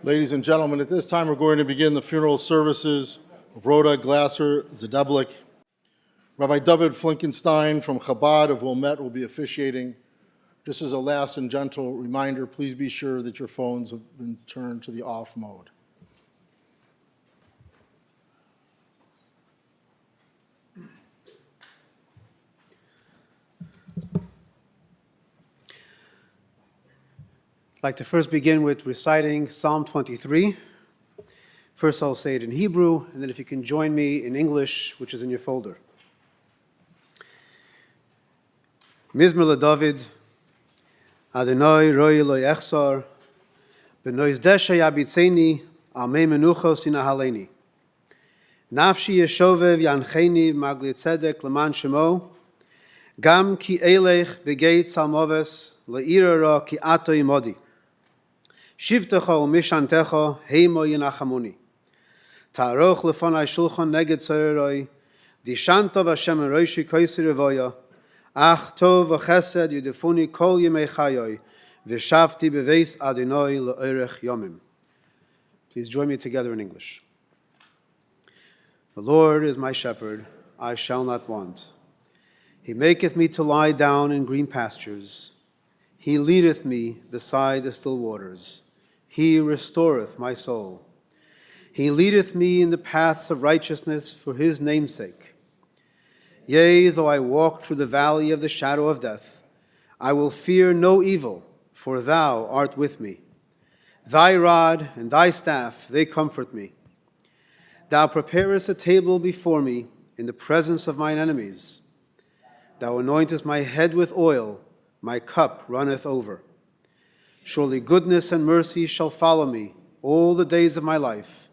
Ladies and gentlemen, at this time we're going to begin the funeral services of Rhoda Zdeblick. Rabbi David Flinkenstein from Chabad of Wilmette will be officiating. Just as a last and gentle reminder, please be sure that your phones have been turned to the off mode. I'd like to first begin with reciting Psalm 23. First I'll say it in Hebrew, and then if you can join me in English, which is in your folder. Mizmor LeDavid, Adonai roi lo yechsar, b'nois desha yabitzeni, al mei menuchos yinahaleni. Nafshi yeshovev yancheni magli tzedek leman shemo, gam ki elech begeit salmoves le'ira ra ki ato imodi. Shivtecha u'mishantecha heimo yinachamuni. Ta'aroch lefanai shulchan neged tzoreroi, dishanto v'Hashem eroishi koisi revoya, ach tov v'chesed yudefuni kol yemei chayoi, v'shavti beveis Adonai le'orech yomim. Please join me together in English. The Lord is my shepherd, I shall not want. He maketh me to lie down in green pastures. He leadeth me beside the still waters. He restoreth my soul. He leadeth me in the paths of righteousness for his name's sake. Yea, though I walk through the valley of the shadow of death, I will fear no evil, for thou art with me. Thy rod and thy staff, they comfort me. Thou preparest a table before me in the presence of mine enemies. Thou anointest my head with oil, my cup runneth over. Surely goodness and mercy shall follow me all the days of my life,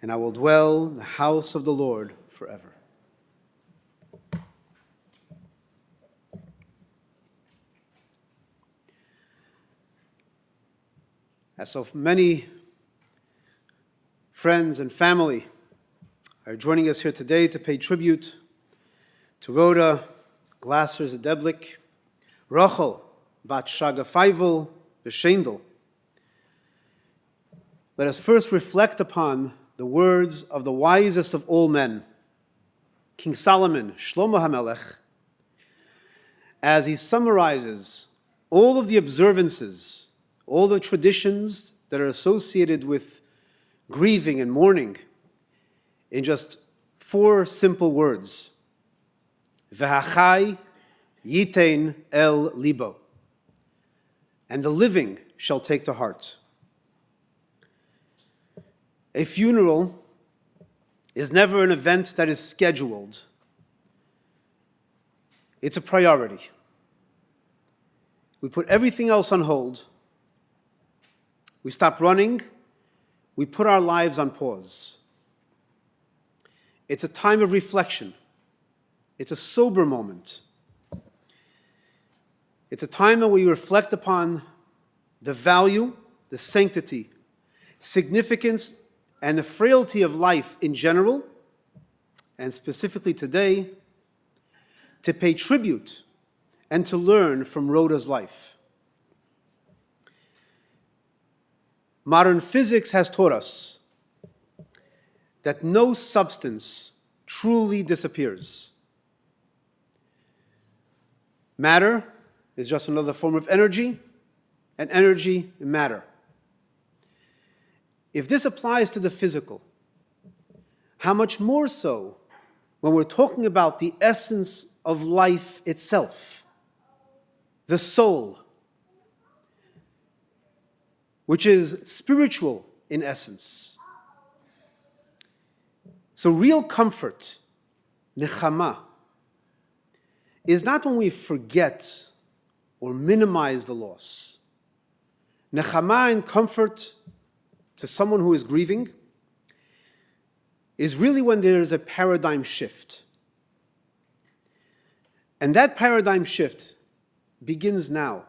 and I will dwell in the house of the Lord forever. As so many friends and family are joining us here today to pay tribute to Rhoda Zdeblick, Rachel bat Shaga Feivel B'Shendel. Let us first reflect upon the words of the wisest of all men, King Solomon, Shlomo HaMelech, as he summarizes all of the observances, all the traditions that are associated with grieving and mourning in just 4 simple words. V'hachai yitein el libo. And the living shall take to heart. A funeral is never an event that is scheduled. It's a priority. We put everything else on hold. We stop running. We put our lives on pause. It's a time of reflection. It's a sober moment. It's a time when we reflect upon the value, the sanctity, significance, and the frailty of life in general, and specifically today, to pay tribute and to learn from Rhoda's life. Modern physics has taught us that no substance truly disappears. Matter is just another form of energy, and energy is matter. If this applies to the physical, how much more so when we're talking about the essence of life itself, the soul, which is spiritual in essence. So real comfort, nechama, is not when we forget or minimize the loss. Nechama and comfort to someone who is grieving is really when there is a paradigm shift. And that paradigm shift begins now.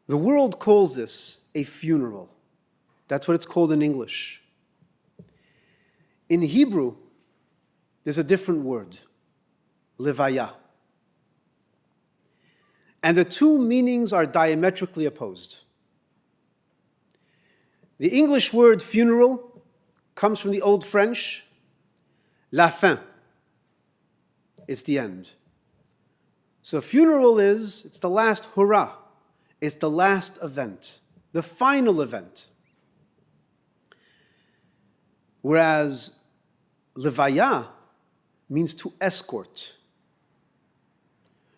The world calls this a funeral. That's what it's called in English. In Hebrew, there's a different word, levaya. and the two meanings are diametrically opposed. The English word funeral comes from the Old French, la fin. It's the end. So funeral it's the last hurrah. It's the last event, the final event. Whereas levaya means to escort.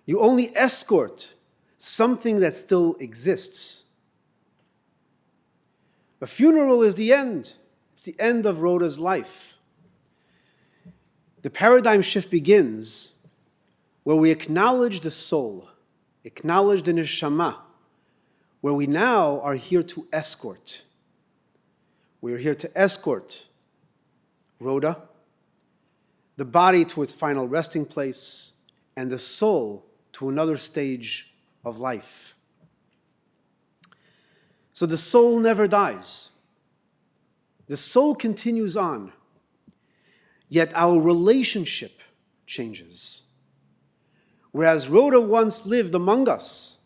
You only escort something that still exists. A funeral is the end. It's the end of Rhoda's life. The paradigm shift begins where we acknowledge the soul, acknowledge the neshama, where we now are here to escort. We are here to escort Rhoda, the body to its final resting place, and the soul to another stage of life. So the soul never dies. The soul continues on, yet our relationship changes. Whereas Rhoda once lived among us,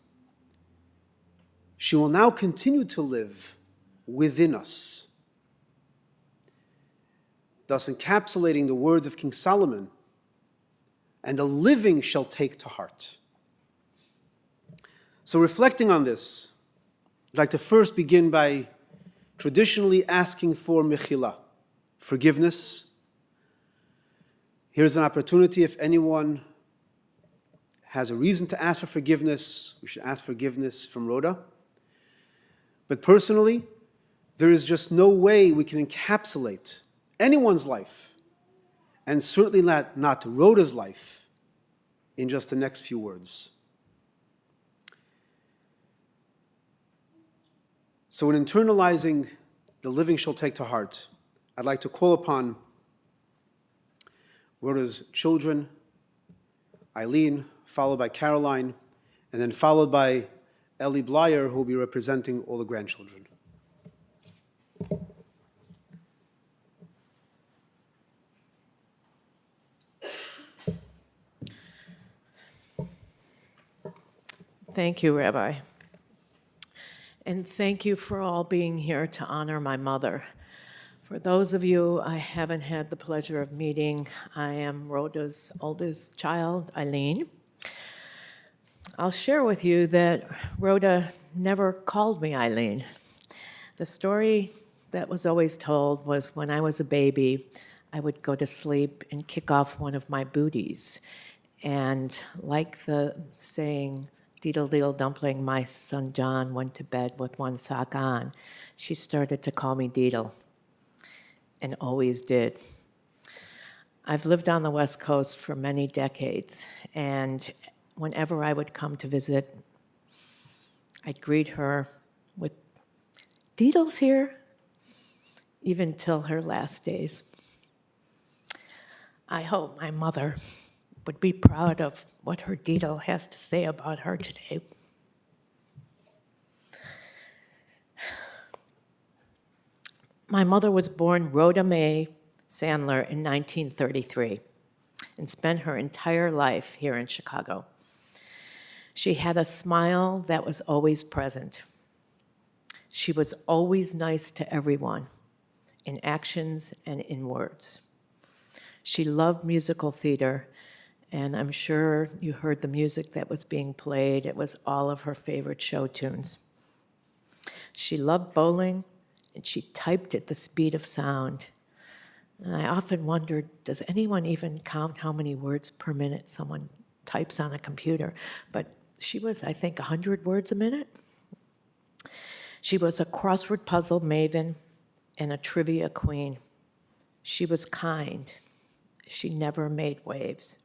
she will now continue to live within us. Thus encapsulating the words of King Solomon, and the living shall take to heart. So reflecting on this, I'd like to first begin by traditionally asking for mechila, forgiveness. Here's an opportunity if anyone has a reason to ask for forgiveness, we should ask forgiveness from Rhoda. But personally, there is just no way we can encapsulate anyone's life, and certainly not Rhoda's life, in just the next few words. So in internalizing the living shall take to heart, I'd like to call upon Rhoda's children, Eileen, followed by Caroline, and then followed by Ellie Blyer, who will be representing all the grandchildren. Thank you, Rabbi. And thank you for all being here to honor my mother. For those of you I haven't had the pleasure of meeting, I am Rhoda's oldest child, Eileen. I'll share with you that Rhoda never called me Eileen. The story that was always told was when I was a baby, I would go to sleep and kick off one of my booties. And like the saying, "Deedle deedle dumpling, my son John went to bed with one sock on," she started to call me Deedle, and always did. I've lived on the West Coast for many decades, and whenever I would come to visit, I'd greet her with, "Deedle's here," even till her last days. I hope my mother would be proud of what her Deedle has to say about her today. My mother was born Rhoda Mae Sandler in 1933 and spent her entire life here in Chicago. She had a smile that was always present. She was always nice to everyone, in actions and in words. She loved musical theater, and I'm sure you heard the music that was being played. It was all of her favorite show tunes. She loved bowling, and she typed at the speed of sound. And I often wondered, does anyone even count how many words per minute someone types on a computer? But she was, I think, 100 words a minute. She was a crossword puzzle maven and a trivia queen. She was kind. She never made waves.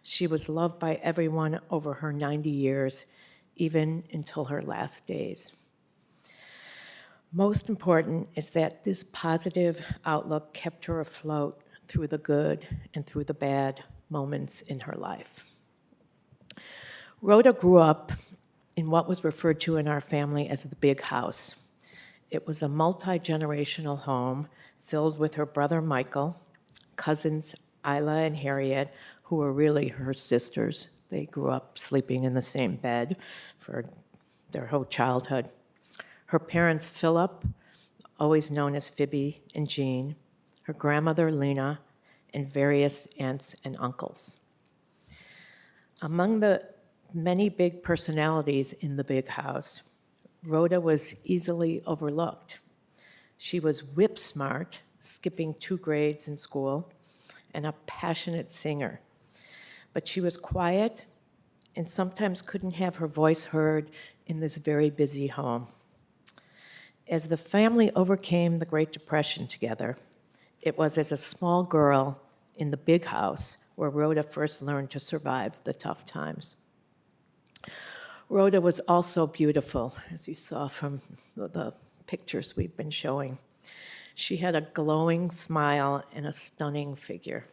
She was loved by everyone over her 90 years, even until her last days. Most important is that this positive outlook kept her afloat through the good and through the bad moments in her life. Rhoda grew up in what was referred to in our family as the big house. It was a multi-generational home filled with her brother Michael, cousins Isla and Harriet, who were really her sisters They grew up sleeping in the same bed for their whole childhood. Her parents, Philip, always known as Phoebe and Jean, her grandmother, Lena, and various aunts and uncles. Among the many big personalities in the big house, Rhoda was easily overlooked. She was whip smart, skipping 2 grades in school, and a passionate singer. But she was quiet and sometimes couldn't have her voice heard in this very busy home. As the family overcame the Great Depression together, it was as a small girl in the big house where Rhoda first learned to survive the tough times. Rhoda was also beautiful, as you saw from the pictures we've been showing. She had a glowing smile and a stunning figure.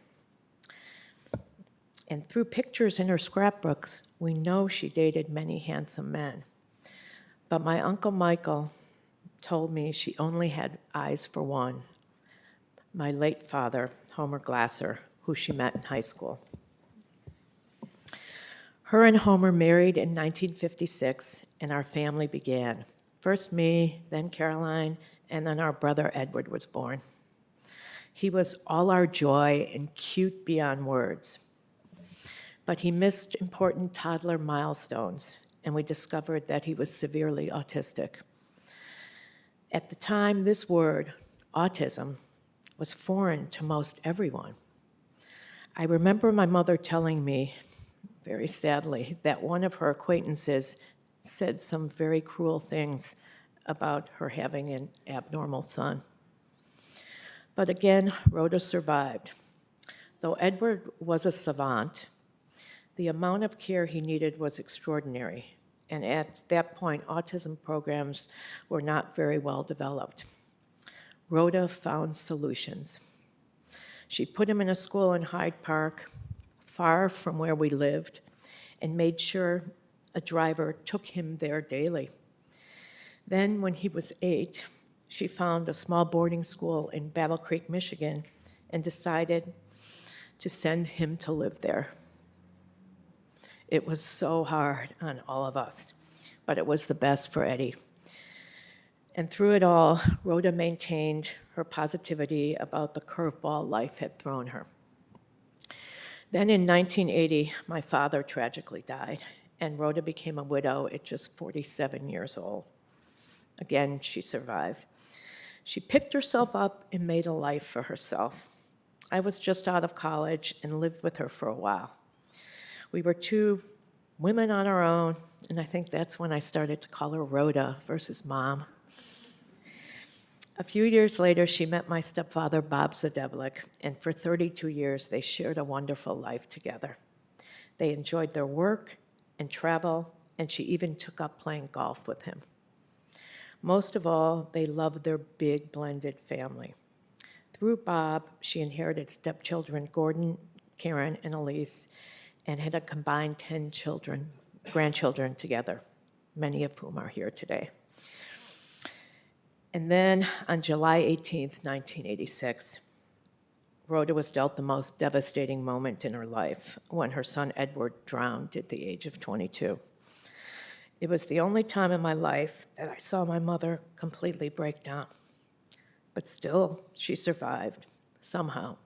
And through pictures in her scrapbooks, we know she dated many handsome men. But my Uncle Michael told me she only had eyes for one, my late father, Homer Glasser, who she met in high school. Her and Homer married in 1956, and our family began. First me, then Caroline, and then our brother Edward was born. He was all our joy and cute beyond words. But he missed important toddler milestones, and we discovered that he was severely autistic. At the time, this word, autism, was foreign to most everyone. I remember my mother telling me, very sadly, that one of her acquaintances said some very cruel things about her having an abnormal son. But again, Rhoda survived. Though Edward was a savant, the amount of care he needed was extraordinary, and at that point, autism programs were not very well developed. Rhoda found solutions. She put him in a school in Hyde Park, far from where we lived, and made sure a driver took him there daily. Then, when he was 8, she found a small boarding school in Battle Creek, Michigan, and decided to send him to live there. It was so hard on all of us, but it was the best for Eddie. And through it all, Rhoda maintained her positivity about the curveball life had thrown her. Then in 1980, my father tragically died, and Rhoda became a widow at just 47 years old. Again, she survived. She picked herself up and made a life for herself. I was just out of college and lived with her for a while. We were 2 women on our own, and I think that's when I started to call her Rhoda versus Mom. A few years later, she met my stepfather, Bob Zdeblick, and for 32 years, they shared a wonderful life together. They enjoyed their work and travel, and she even took up playing golf with him. Most of all, they loved their big blended family. Through Bob, she inherited stepchildren, Gordon, Karen, and Elise, and had a combined 10 grandchildren together, many of whom are here today. And then on July 18th, 1986, Rhoda was dealt the most devastating moment in her life when her son Edward drowned at the age of 22. It was the only time in my life that I saw my mother completely break down. But still, she survived, somehow.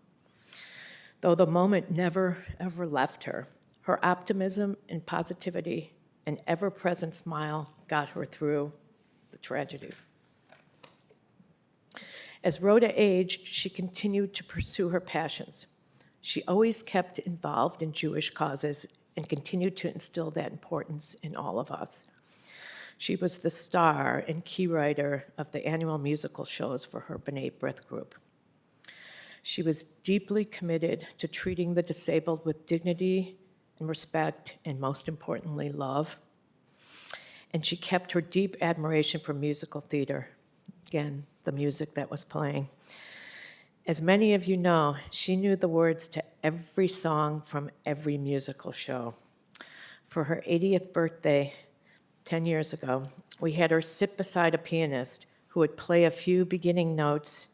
Though the moment never, ever left her, her optimism and positivity and ever-present smile got her through the tragedy. As Rhoda aged, she continued to pursue her passions. She always kept involved in Jewish causes and continued to instill that importance in all of us. She was the star and key writer of the annual musical shows for her B'nai B'rith group. She was deeply committed to treating the disabled with dignity and respect, and most importantly, love. And she kept her deep admiration for musical theater. Again, the music that was playing. As many of you know, she knew the words to every song from every musical show. For her 80th birthday, 10 years ago, we had her sit beside a pianist who would play a few beginning notes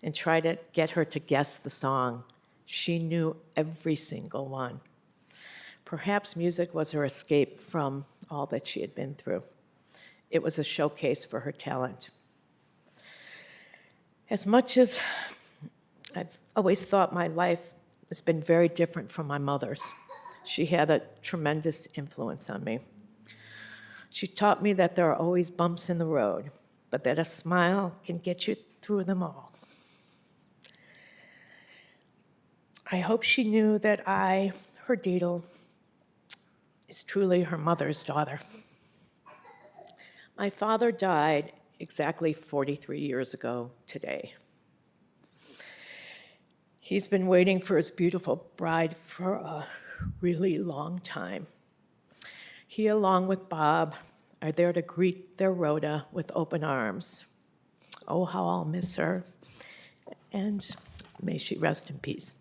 and try to get her to guess the song. She knew every single one. Perhaps music was her escape from all that she had been through. It was a showcase for her talent. As much as I've always thought my life has been very different from my mother's, she had a tremendous influence on me. She taught me that there are always bumps in the road, but that a smile can get you through them all. I hope she knew that I, her Deedle, is truly her mother's daughter. My father died exactly 43 years ago today. He's been waiting for his beautiful bride for a really long time. He, along with Bob, are there to greet their Rhoda with open arms. Oh, how I'll miss her, and may she rest in peace.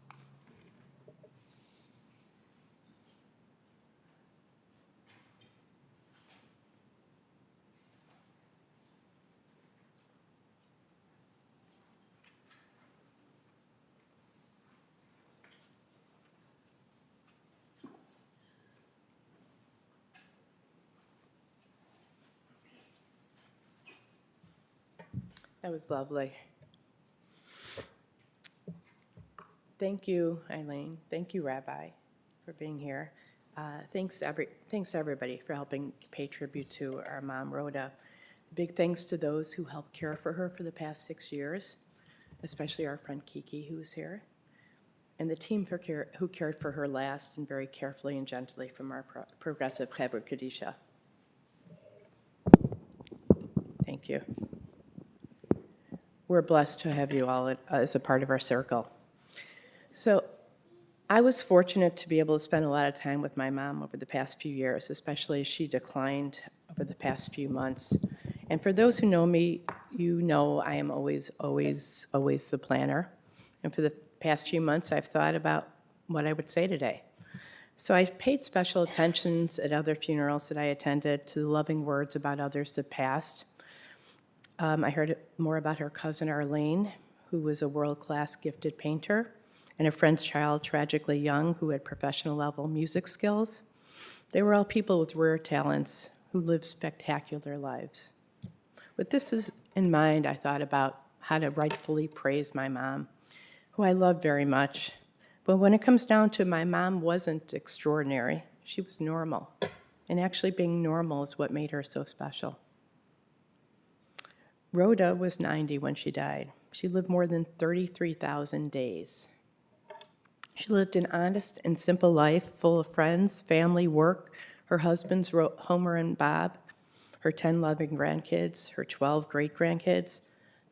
That was lovely. Thank you, Eileen. Thank you, Rabbi, for being here. Thanks to everybody for helping pay tribute to our mom, Rhoda. Big thanks to those who helped care for her for the past 6 years, especially our friend Kiki, who's here, and the team who cared for her last and very carefully and gently from our progressive Chevra Kadisha. Thank you. We're blessed to have you all as a part of our circle. So I was fortunate to be able to spend a lot of time with my mom over the past few years, especially as she declined over the past few months. And for those who know me, you know I am always, always, always the planner. And for the past few months, I've thought about what I would say today. So I paid special attentions at other funerals that I attended to the loving words about others that passed. I heard more about her cousin Arlene, who was a world-class gifted painter, and a friend's child, tragically young, who had professional-level music skills. They were all people with rare talents who lived spectacular lives. With this in mind, I thought about how to rightfully praise my mom, who I love very much. But when it comes down to, my mom wasn't extraordinary. She was normal. And actually being normal is what made her so special. Rhoda was 90 when she died. She lived more than 33,000 days. She lived an honest and simple life, full of friends, family, work, her husbands, Homer and Bob, her 10 loving grandkids, her 12 great-grandkids.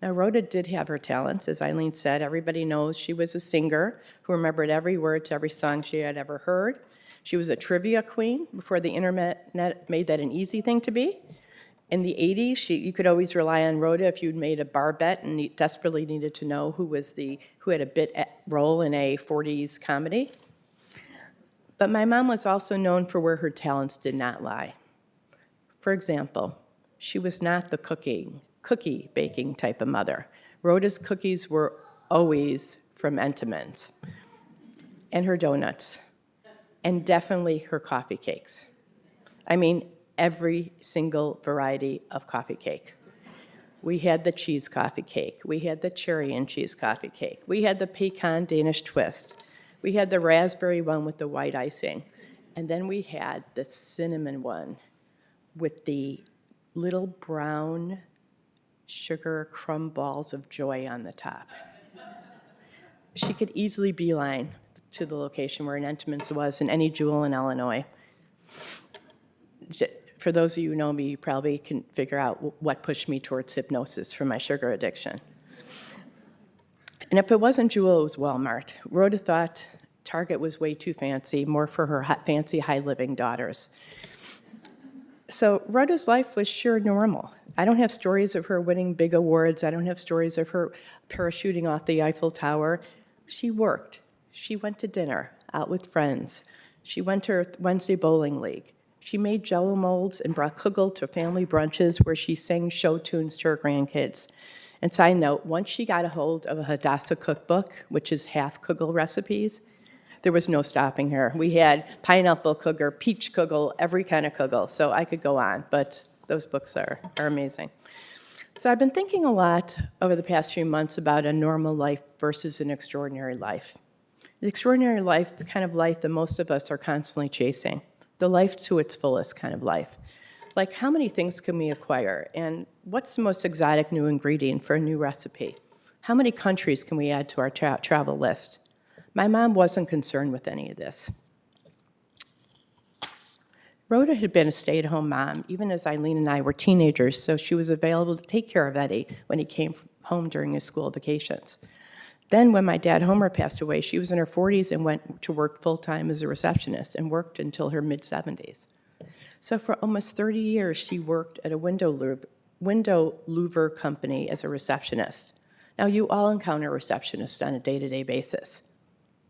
Now, Rhoda did have her talents. As Eileen said, everybody knows she was a singer who remembered every word to every song she had ever heard. She was a trivia queen before the internet made that an easy thing to be. In the 80s, you could always rely on Rhoda if you'd made a bar bet and you desperately needed to know who had a bit role in a 40s comedy. But my mom was also known for where her talents did not lie. For example, she was not the cookie baking type of mother. Rhoda's cookies were always from Entenmann's, and her donuts, and definitely her coffee cakes. I mean, every single variety of coffee cake. We had the cheese coffee cake. We had the cherry and cheese coffee cake. We had the pecan Danish twist. We had the raspberry one with the white icing. And then we had the cinnamon one with the little brown sugar crumb balls of joy on the top. She could easily beeline to the location where an Entenmann's was in any jewel in Illinois. For those of you who know me, you probably can figure out what pushed me towards hypnosis for my sugar addiction. And if it wasn't Jewel, it was Walmart. Rhoda thought Target was way too fancy, more for her fancy, high-living daughters. So Rhoda's life was sure normal. I don't have stories of her winning big awards. I don't have stories of her parachuting off the Eiffel Tower. She worked. She went to dinner, out with friends. She went to her Wednesday bowling league. She made Jell-O molds and brought kugel to family brunches where she sang show tunes to her grandkids. And side note, once she got a hold of a Hadassah cookbook, which is half kugel recipes, there was no stopping her. We had pineapple kugel, peach kugel, every kind of kugel, so I could go on, but those books are amazing. So I've been thinking a lot over the past few months about a normal life versus an extraordinary life. The extraordinary life, the kind of life that most of us are constantly chasing, the life to its fullest kind of life. Like, how many things can we acquire? And what's the most exotic new ingredient for a new recipe? How many countries can we add to our travel list? My mom wasn't concerned with any of this. Rhoda had been a stay-at-home mom, even as Eileen and I were teenagers, so she was available to take care of Eddie when he came home during his school vacations. Then, when my dad, Homer, passed away, she was in her 40s and went to work full-time as a receptionist and worked until her mid-70s. So for almost 30 years, she worked at a window louver company as a receptionist. Now, you all encounter receptionists on a day-to-day basis.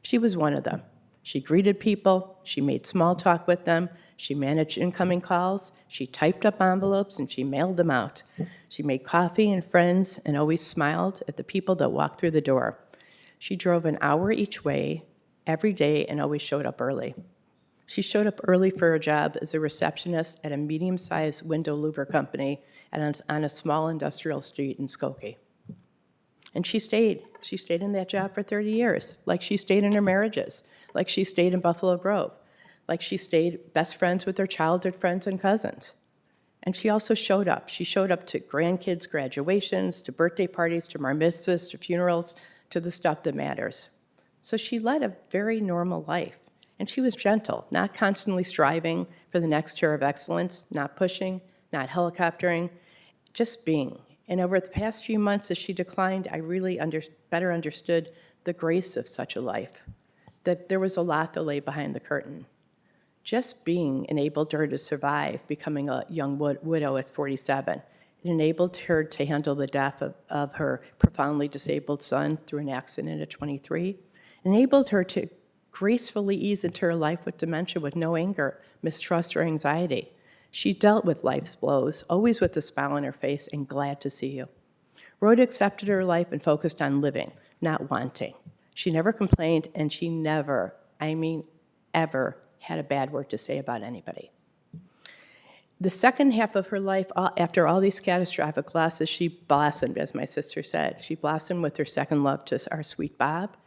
She was one of them. She greeted people, she made small talk with them, she managed incoming calls, she typed up envelopes, and she mailed them out. She made coffee and friends and always smiled at the people that walked through the door. She drove an hour each way every day and always showed up early. She showed up early for her job as a receptionist at a medium-sized window louver company and on a small industrial street in Skokie. And she stayed. She stayed in that job for 30 years, like she stayed in her marriages, like she stayed in Buffalo Grove, like she stayed best friends with her childhood friends and cousins. And she also showed up. She showed up to grandkids' graduations, to birthday parties, to bar mitzvahs, to funerals, to the stuff that matters. So she led a very normal life. And she was gentle, not constantly striving for the next tier of excellence, not pushing, not helicoptering, just being. And over the past few months as she declined, I really better understood the grace of such a life, that there was a lot that lay behind the curtain. Just being enabled her to survive becoming a young widow at 47. It enabled her to handle the death of her profoundly disabled son through an accident at 23. It enabled her to gracefully ease into her life with dementia with no anger, mistrust, or anxiety. She dealt with life's blows, always with a smile on her face and glad to see you. Rhoda accepted her life and focused on living, not wanting. She never complained, and she never, I mean ever, had a bad word to say about anybody. The second half of her life, after all these catastrophic losses, she blossomed, as my sister said. She blossomed with her second love to our sweet Bob,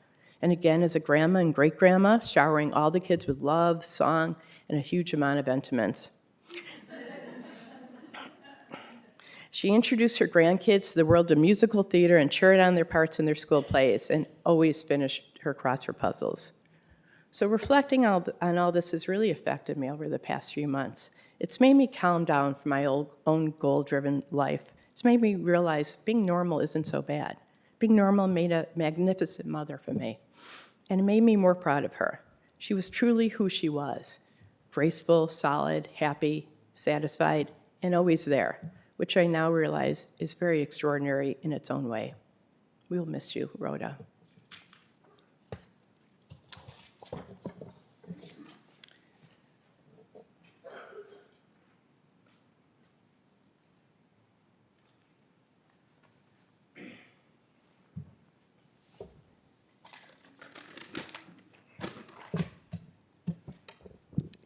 and again as a grandma and great-grandma, showering all the kids with love, song, and a huge amount of entenmann's. She introduced her grandkids to the world of musical theater and cheered on their parts in their school plays and always finished her crossword puzzles. So reflecting on all this has really affected me over the past few months. It's made me calm down from my own goal-driven life. It's made me realize being normal isn't so bad. Being normal made a magnificent mother for me, and it made me more proud of her. She was truly who she was, graceful, solid, happy, satisfied, and always there, which I now realize is very extraordinary in its own way. We will miss you, Rhoda.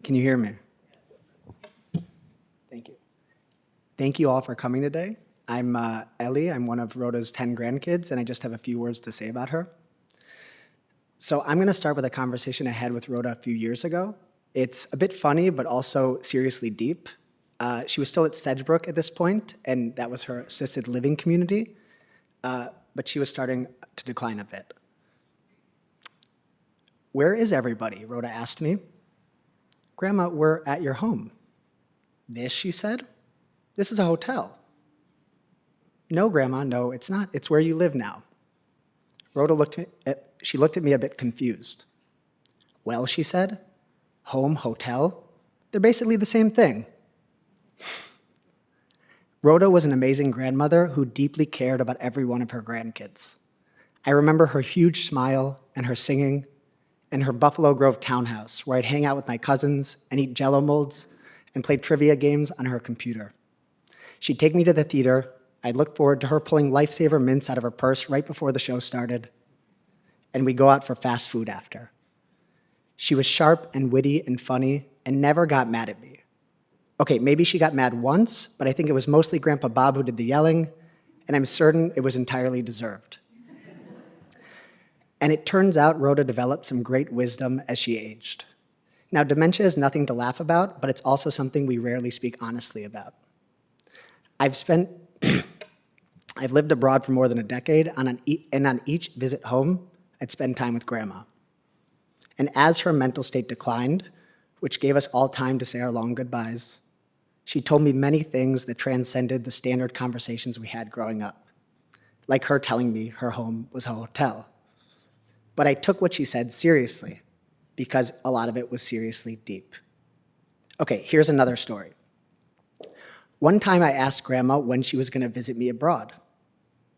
Can you hear me? Thank you. Thank you all for coming today. I'm Ellie. I'm one of Rhoda's 10 grandkids, and I just have a few words to say about her. So I'm going to start with a conversation I had with Rhoda a few years ago. It's a bit funny, but also seriously deep. She was still at Zdeblick at this point, and that was her assisted living community, but she was starting to decline a bit. "Where is everybody?" Rhoda asked me. "Grandma, we're at your home." "This," she said, "this is a hotel." "No, Grandma, no, it's not. It's where you live now." Rhoda looked at me a bit confused. "Well," she said, "home, hotel, they're basically the same thing." Rhoda was an amazing grandmother who deeply cared about every one of her grandkids. I remember her huge smile and her singing and her Buffalo Grove townhouse, where I'd hang out with my cousins and eat Jell-O molds and play trivia games on her computer. She'd take me to the theater. I'd look forward to her pulling Lifesaver mints out of her purse right before the show started, and we'd go out for fast food after. She was sharp and witty and funny and never got mad at me. Okay, maybe she got mad once, but I think it was mostly Grandpa Bob who did the yelling, and I'm certain it was entirely deserved. And it turns out Rhoda developed some great wisdom as she aged. Now, dementia is nothing to laugh about, but it's also something we rarely speak honestly about. I've lived abroad for more than a decade, and on each visit home, I'd spend time with Grandma. And as her mental state declined, which gave us all time to say our long goodbyes, she told me many things that transcended the standard conversations we had growing up, like her telling me her home was a hotel. But I took what she said seriously, because a lot of it was seriously deep. Okay, here's another story. One time I asked Grandma when she was going to visit me abroad.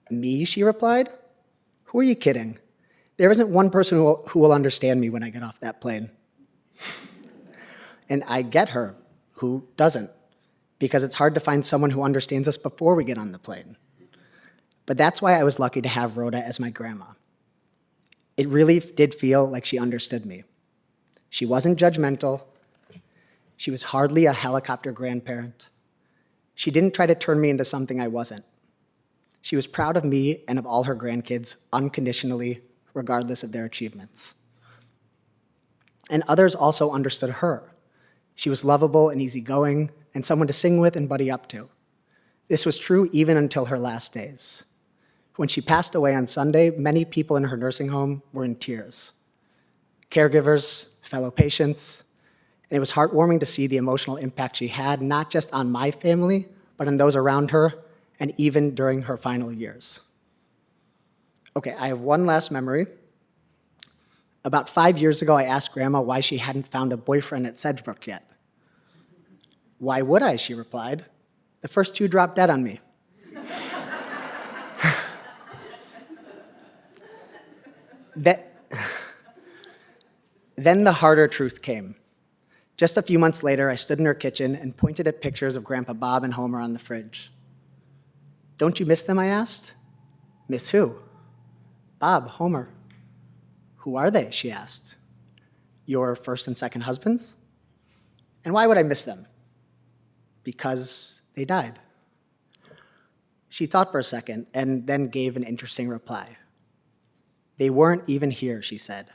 Me, she replied? Who are you kidding? There isn't one person who will understand me when I get off that plane. And I get her, who doesn't, because it's hard to find someone who understands us before we get on the plane. But that's why I was lucky to have Rhoda as my grandma. It really did feel like she understood me. She wasn't judgmental. She was hardly a helicopter grandparent. She didn't try to turn me into something I wasn't. She was proud of me and of all her grandkids unconditionally, regardless of their achievements. And others also understood her. She was lovable and easygoing, and someone to sing with and buddy up to. This was true even until her last days. When she passed away on Sunday, many people in her nursing home were in tears. Caregivers, fellow patients, and it was heartwarming to see the emotional impact she had, not just on my family, but on those around her, and even during her final years. Okay, I have one last memory. About 5 years ago, I asked Grandma why she hadn't found a boyfriend at Zdeblick yet. Why would I, she replied. The first two dropped dead on me. Then the harder truth came. Just a few months later, I stood in her kitchen and pointed at pictures of Grandpa Bob and Homer on the fridge. Don't you miss them, I asked. Miss who? Bob, Homer. Who are they, she asked. Your first and second husbands? And why would I miss them? Because they died. She thought for a second and then gave an interesting reply. They weren't even here, she said.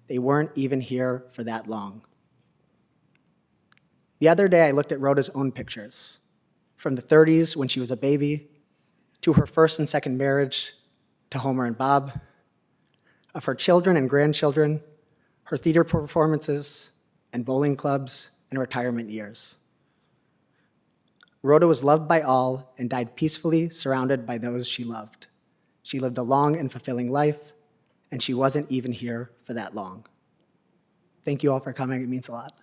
They weren't even here for that long. The other day, I looked at Rhoda's own pictures, from the 30s when she was a baby, to her first and second marriage, to Homer and Bob, of her children and grandchildren, her theater performances, and bowling clubs, and retirement years. Rhoda was loved by all and died peacefully, surrounded by those she loved. She lived a long and fulfilling life, and she wasn't even here for that long. Thank you all for coming. It means a lot.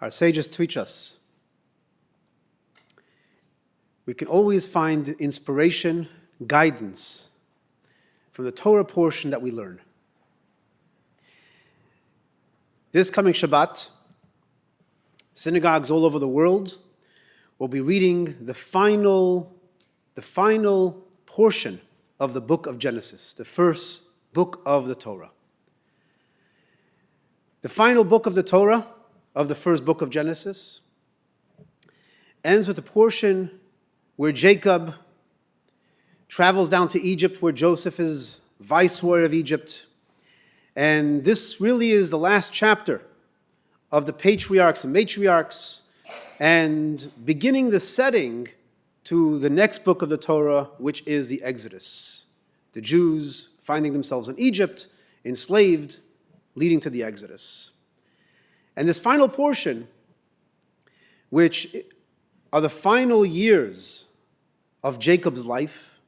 Our sages teach us we can always find inspiration, guidance from the Torah portion that we learn. This coming Shabbat, synagogues all over the world will be reading the final portion of the book of Genesis, the first book of the Torah. The final book of the Torah, of the first book of Genesis, ends with a portion where Jacob travels down to Egypt, where Joseph is viceroy of Egypt. And this really is the last chapter of the patriarchs and matriarchs, and beginning the setting to the next book of the Torah, which is the Exodus. The Jews finding themselves in Egypt, enslaved, leading to the Exodus. And this final portion, which are the final years of Jacob's life,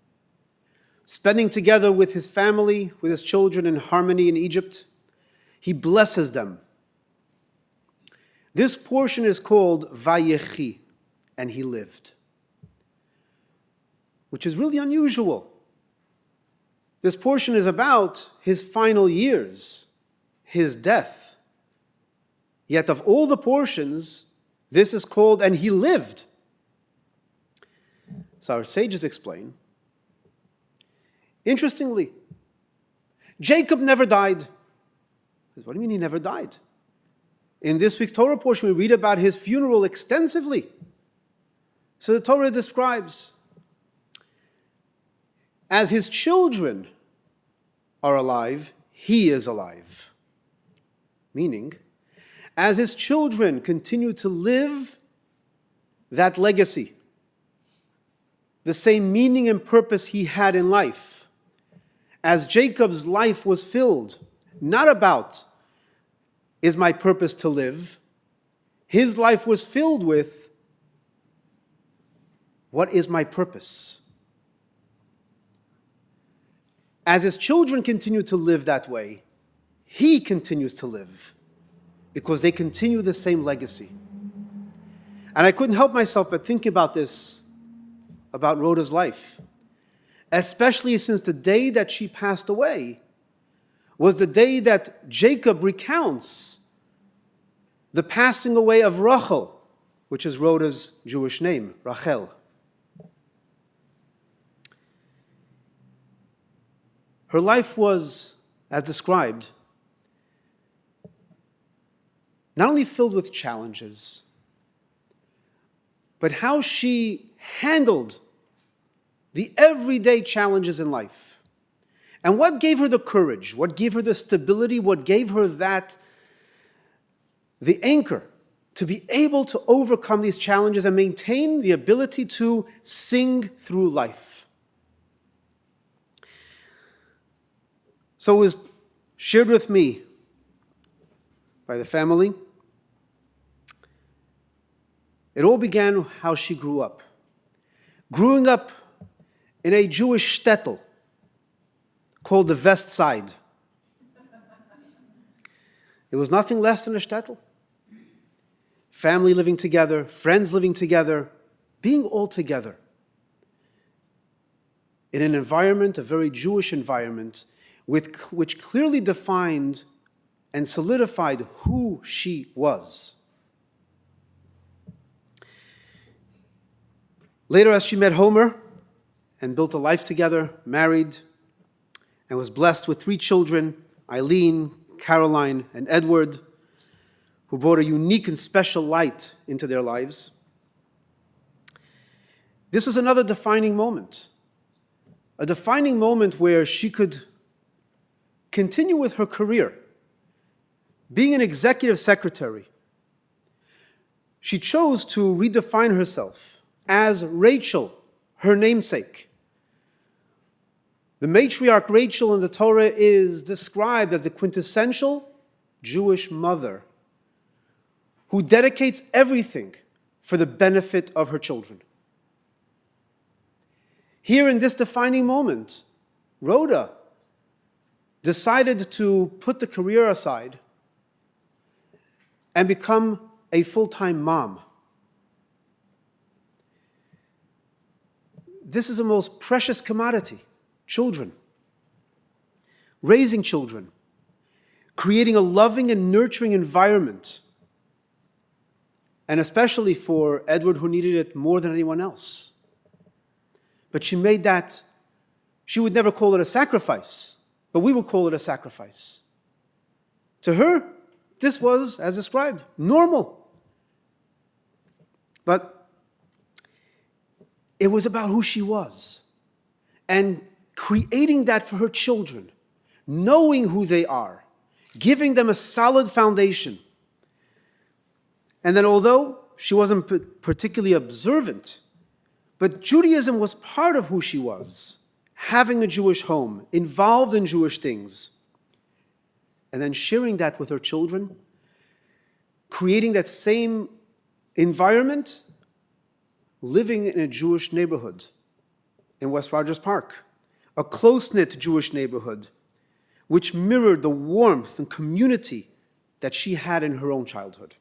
spending together with his family, with his children in harmony in Egypt, he blesses them This portion is called Vayechi, and he lived, which is really unusual. This portion is about his final years, his death. Yet of all the portions, this is called, and he lived. So our sages explain. Interestingly, Jacob never died. What do you mean he never died? In this week's Torah portion, we read about his funeral extensively. So the Torah describes, as his children are alive, he is alive. Meaning, as his children continue to live that legacy, the same meaning and purpose he had in life, as Jacob's life was filled, not about, is my purpose to live? His life was filled with, what is my purpose? As his children continue to live that way, he continues to live because they continue the same legacy. And I couldn't help myself but think about this, about Rhoda's life, especially since the day that she passed away was the day that Jacob recounts the passing away of Rachel, which is Rhoda's Jewish name, Rachel. Her life was, as described, not only filled with challenges, but how she handled the everyday challenges in life. And what gave her the courage, what gave her the stability, what gave her the anchor to be able to overcome these challenges and maintain the ability to sing through life. So it was shared with me by the family. It all began how she grew up. Growing up in a Jewish shtetl called the West Side. It was nothing less than a shtetl. Family living together, friends living together, being all together. In an environment, a very Jewish environment, which clearly defined and solidified who she was. Later, as she met Homer and built a life together, married, and was blessed with 3 children, Eileen, Caroline, and Edward, who brought a unique and special light into their lives. This was another defining moment, a defining moment where she could continue with her career, being an executive secretary. She chose to redefine herself as Rachel, her namesake. The matriarch Rachel in the Torah is described as the quintessential Jewish mother who dedicates everything for the benefit of her children. Here in this defining moment, Rhoda decided to put the career aside and become a full-time mom. This is a most precious commodity, children. Raising children, creating a loving and nurturing environment, and especially for Edward, who needed it more than anyone else. But she made that, she would never call it a sacrifice, but we would call it a sacrifice. To her, this was, as described, normal. But it was about who she was and creating that for her children, knowing who they are, giving them a solid foundation. And then although she wasn't particularly observant, but Judaism was part of who she was, having a Jewish home, involved in Jewish things, and then sharing that with her children, creating that same environment, living in a Jewish neighborhood in West Rogers Park, a close-knit Jewish neighborhood, which mirrored the warmth and community that she had in her own childhood.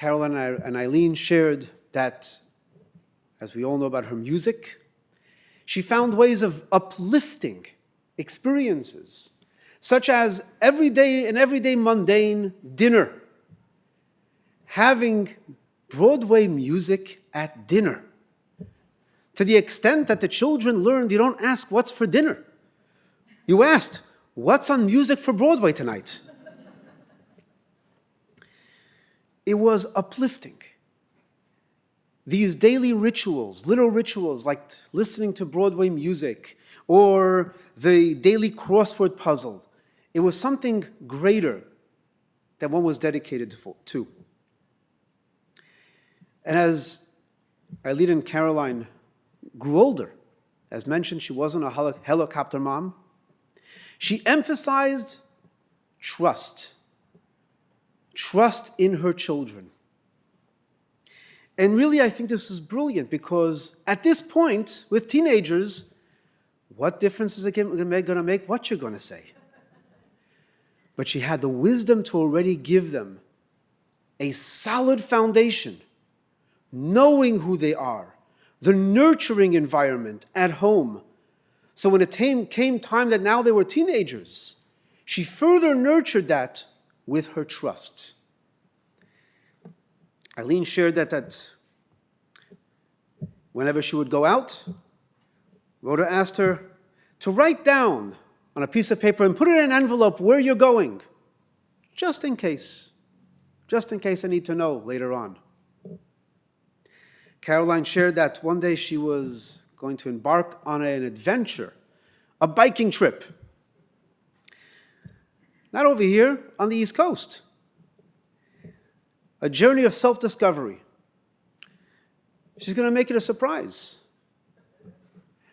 Caroline and Eileen shared that, as we all know about her music, she found ways of uplifting experiences, such as an everyday mundane dinner, having Broadway music at dinner, to the extent that the children learned you don't ask what's for dinner. You asked, what's on music for Broadway tonight? It was uplifting. These daily rituals, little rituals like listening to Broadway music or the daily crossword puzzle, it was something greater that one was dedicated to. And as Eileen and Caroline grew older, as mentioned, she wasn't a helicopter mom, she emphasized trust in her children. And really, I think this was brilliant because at this point, with teenagers, what difference is it going to make what you're going to say? But she had the wisdom to already give them a solid foundation, knowing who they are, the nurturing environment at home. So when it came time that now they were teenagers, she further nurtured that with her trust. Eileen shared that whenever she would go out, Rhoda asked her to write down on a piece of paper and put it in an envelope where you're going, just in case I need to know later on. Caroline shared that one day she was going to embark on an adventure, a biking trip. Not over here, on the East Coast. A journey of self-discovery. She's going to make it a surprise.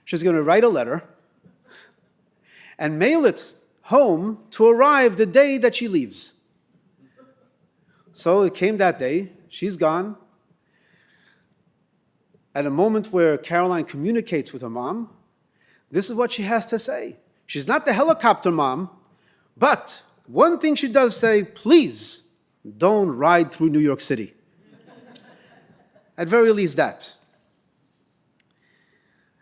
She's going to write a letter and mail it home to arrive the day that she leaves. So it came that day. She's gone. At a moment where Caroline communicates with her mom, this is what she has to say. She's not the helicopter mom, but one thing she does say, please don't ride through New York City. At very least that.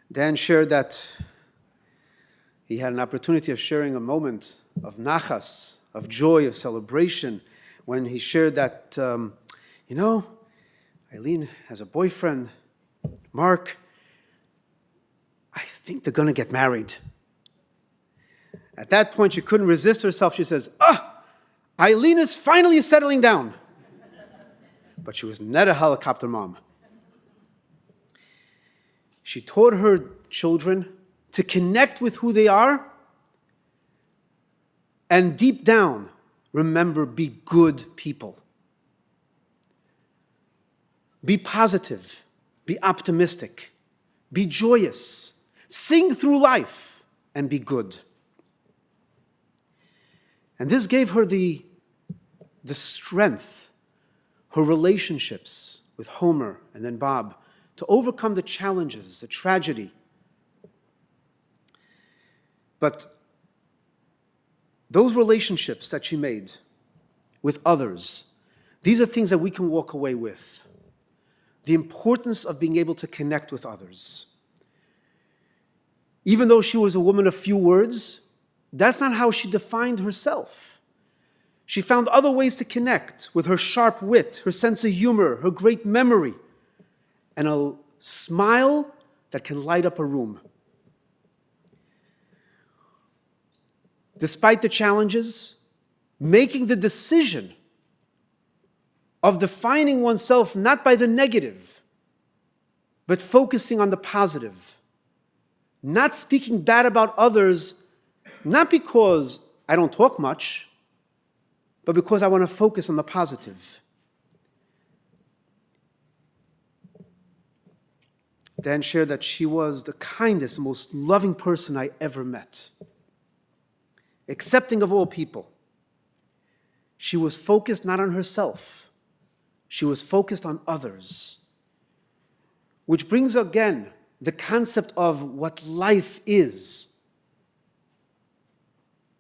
Dan shared that he had an opportunity of sharing a moment of nachas, of joy, of celebration, when he shared that, Eileen has a boyfriend, Mark. I think they're going to get married. At that point, she couldn't resist herself. She says, Eileen is finally settling down. But she was not a helicopter mom. She taught her children to connect with who they are and deep down, remember, be good people. Be positive. Be optimistic. Be joyous. Sing through life and be good. And this gave her the strength, her relationships with Homer and then Bob, to overcome the challenges, the tragedy. But those relationships that she made with others, these are things that we can walk away with. The importance of being able to connect with others. Even though she was a woman of few words, that's not how she defined herself. She found other ways to connect with her sharp wit, her sense of humor, her great memory, and a smile that can light up a room. Despite the challenges, making the decision of defining oneself not by the negative, but focusing on the positive. Not speaking bad about others, not because I don't talk much, but because I want to focus on the positive. Dan shared that she was the kindest, most loving person I ever met. Accepting of all people. She was focused not on herself. She was focused on others. Which brings again the concept of what life is.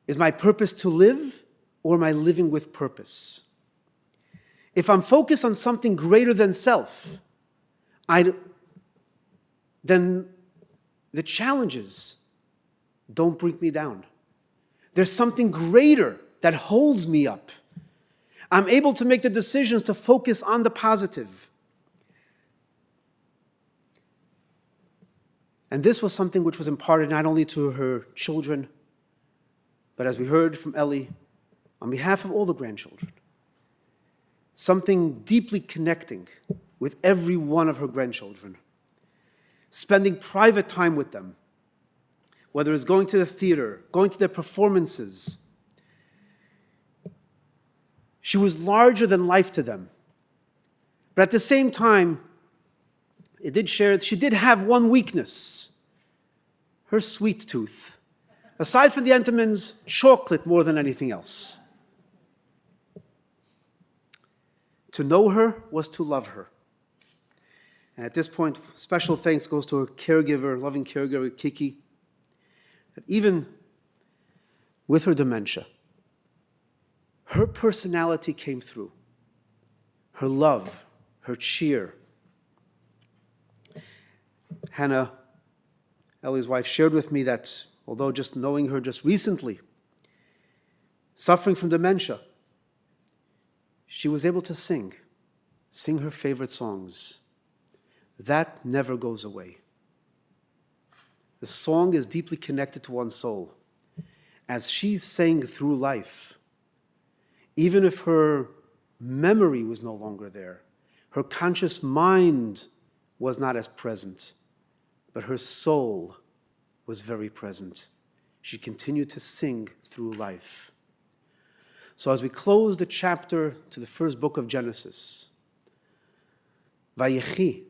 Is my purpose to live, or am I living with purpose? if I'm focused on something greater than self, then the challenges don't bring me down. There's something greater that holds me up. I'm able to make the decisions to focus on the positive. And this was something which was imparted not only to her children, but as we heard from Ellie, on behalf of all the grandchildren. Something deeply connecting with every one of her grandchildren. Spending private time with them, whether it's going to the theater, going to their performances. She was larger than life to them. But at the same time, she did have one weakness, her sweet tooth. Aside from the Entenmann's, chocolate more than anything else. To know her was to love her. And at this point, special thanks goes to her caregiver, loving caregiver, Kiki, that even with her dementia, her personality came through. Her love, her cheer. Hannah, Ellie's wife, shared with me that although just knowing her just recently, suffering from dementia, she was able to sing her favorite songs. That never goes away. The song is deeply connected to one's soul. As she sang through life, even if her memory was no longer there, her conscious mind was not as present, but her soul was very present. She continued to sing through life. So as we close the chapter to the first book of Genesis, Vayechi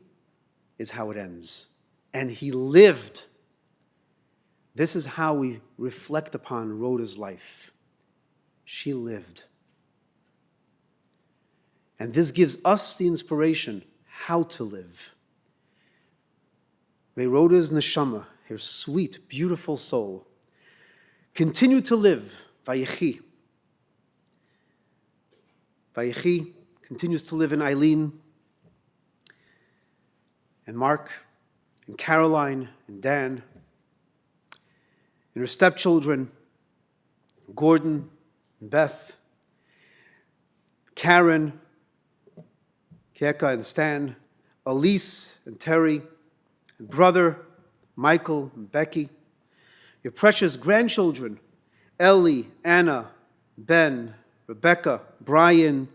is how it ends. And he lived. This is how we reflect upon Rhoda's life. She lived. And this gives us the inspiration how to live. May Rhoda's neshama, her sweet, beautiful soul, continue to live. Vayechi. Vayechi continues to live in Eileen and Mark and Caroline and Dan, and her stepchildren, Gordon and Beth, Karen, Kieka and Stan, Elise and Terry, and brother Michael and Becky, your precious grandchildren, Ellie, Anna, Ben, Rebecca, Brian,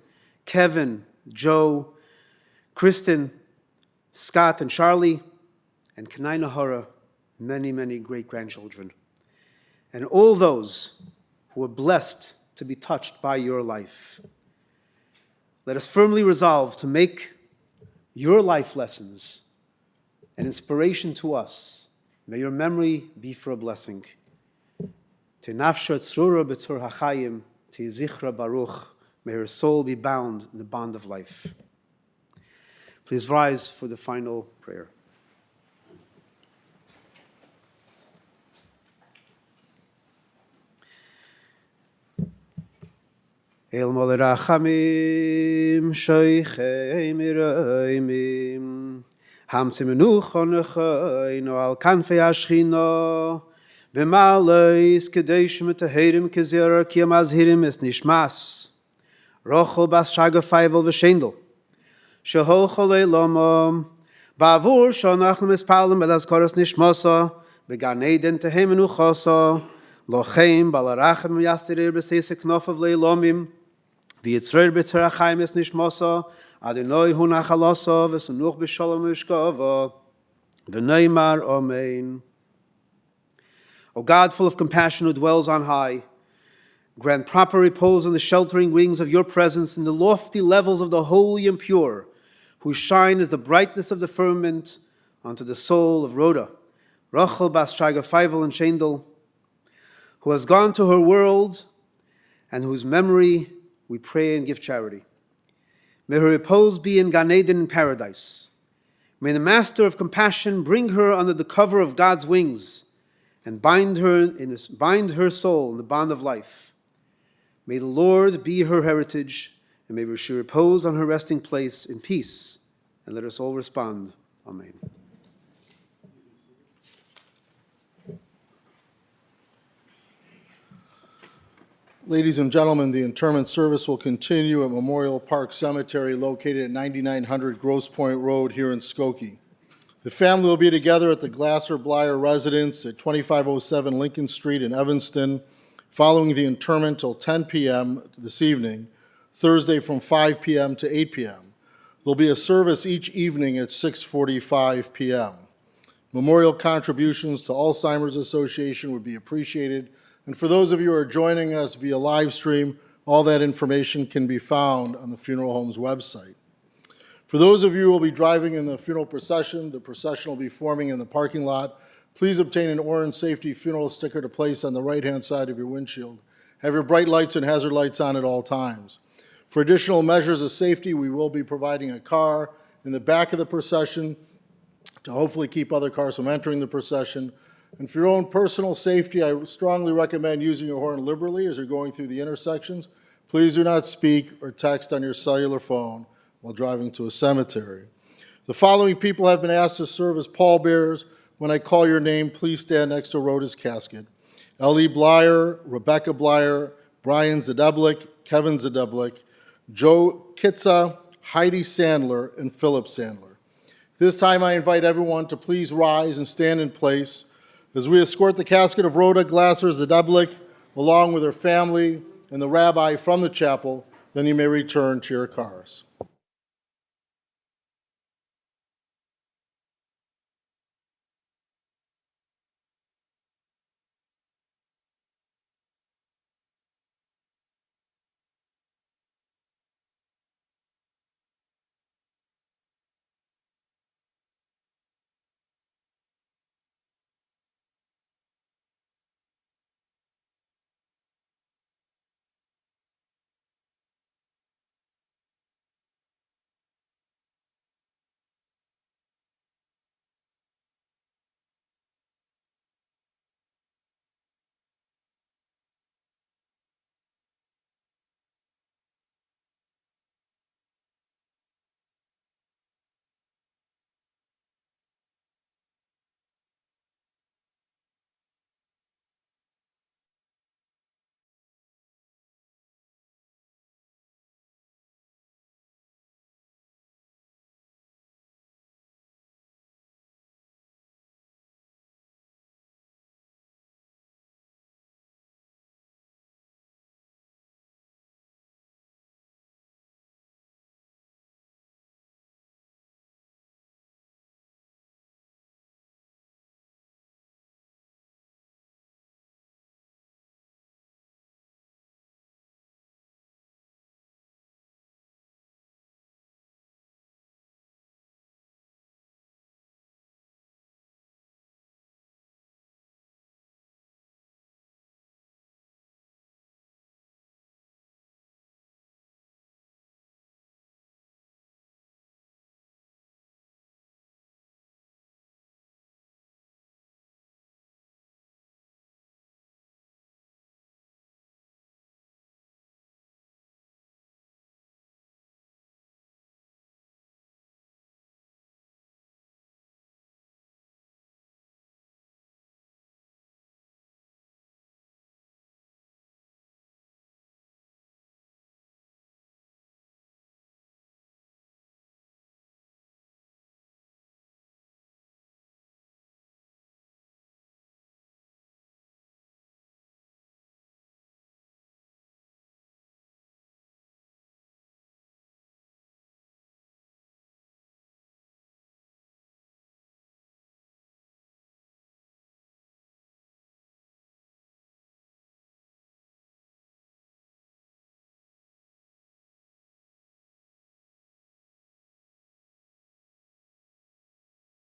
Kevin, Joe, Kristen, Scott and Charlie, and Kanai Nahara, many, many great-grandchildren. And all those who are blessed to be touched by your life. Let us firmly resolve to make your life lessons an inspiration to us. May your memory be for a blessing. Te nafsha tzrura b'tzur hachayim, te zichra baruch. May her soul be bound in the bond of life. Please rise for the final prayer. El mol rachamim shoichei miraimim hamtze menucha nechainu al kanfei ashchina b'maleis kedesh metahirim kezera ki amazhirim es nishmas rochel bas shagafayvel v'shendel shehol cholei lomam ba'avur shonachnu mispalim el azkoros nishmasa began eden tehem menuchasa lochem balarachem yastirir b'seise knofav leilomim v'yitzrer b'tzerachayim es nishmasa Adonai hu nachalasa v'sanuch b'shalom v'shkava v'neimar amen. O God, full of compassion, who dwells on high, grant proper repose on the sheltering wings of your presence in the lofty levels of the holy and pure, who shine as the brightness of the firmament onto the soul of Rhoda, Rachel bas Shaiga Feivel and Shendel, who has gone to her world and whose memory we pray and give charity. May her repose be in Gan Eden in paradise. May the Master of Compassion bring her under the cover of God's wings and bind her soul in the bond of life. May the Lord be her heritage and may she repose on her resting place in peace. And let us all respond, Amen. Ladies and gentlemen, the interment service will continue at Memorial Park Cemetery located at 9900 Grosse Point Road here in Skokie. The family will be together at the Glasser-Blyer residence at 2507 Lincoln Street in Evanston, following the interment till 10 p.m. this evening, Thursday from 5 p.m. to 8 p.m. There'll be a service each evening at 6:45 p.m. Memorial contributions to Alzheimer's Association would be appreciated. And for those of you who are joining us via live stream, all that information can be found on the funeral home's website. For those of you who will be driving in the funeral procession, the procession will be forming in the parking lot. Please obtain an orange safety funeral sticker to place on the right-hand side of your windshield. Have your bright lights and hazard lights on at all times. For additional measures of safety, we will be providing a car in the back of the procession to hopefully keep other cars from entering the procession. And for your own personal safety, I strongly recommend using your horn liberally as you're going through the intersections. Please do not speak or text on your cellular phone while driving to a cemetery. The following people have been asked to serve as pallbearers. When I call your name, please stand next to Rhoda's casket. Ellie Blyer, Rebecca Blyer, Brian Zdeblick, Kevin Zdeblick, Joe Kitza, Heidi Sandler, and Philip Sandler. This time I invite everyone to please rise and stand in place as we escort the casket of Rhoda Glasser Zdeblick along with her family and the rabbi from the chapel. Then you may return to your cars.